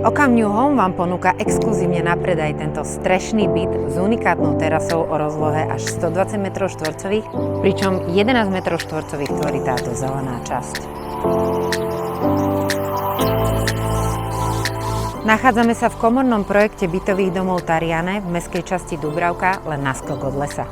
Okam New Home vám ponúka exkluzívne na predaj tento strešný byt s unikátnou terasou o rozlohe až 120 m2, pričom 11 m2 tvorí táto zelená časť. Nachádzame sa v komornom projekte bytových domov Tariane v mestskej časti Dúbravka, len na skok od lesa.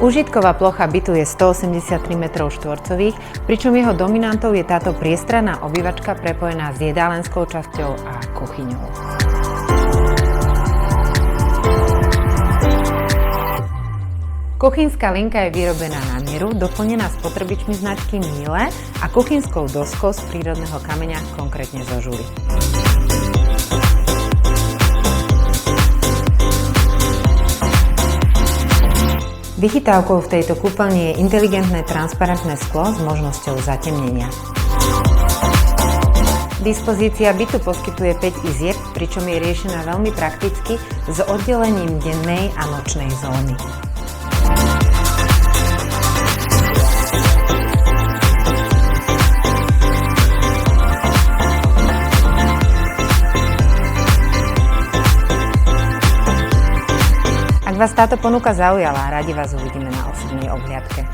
Užitková plocha bytu je 183 m2, pričom jeho dominantou je táto priestranná obývačka prepojená s jedálenskou časťou a kuchyňou. Kuchynská linka je vyrobená na mieru, doplnená spotrebičmi značky Miele a kuchynskou doskou z prírodného kameňa, konkrétne zo žuly. Vychytávkou v tejto kúpeľni je inteligentné transparentné sklo s možnosťou zatemnenia. Dispozícia bytu poskytuje 5 izieb, pričom je riešená veľmi prakticky s oddelením dennej a nočnej zóny. Ak vás táto ponuka zaujala, radi vás uvidíme na osobnej obhliadke.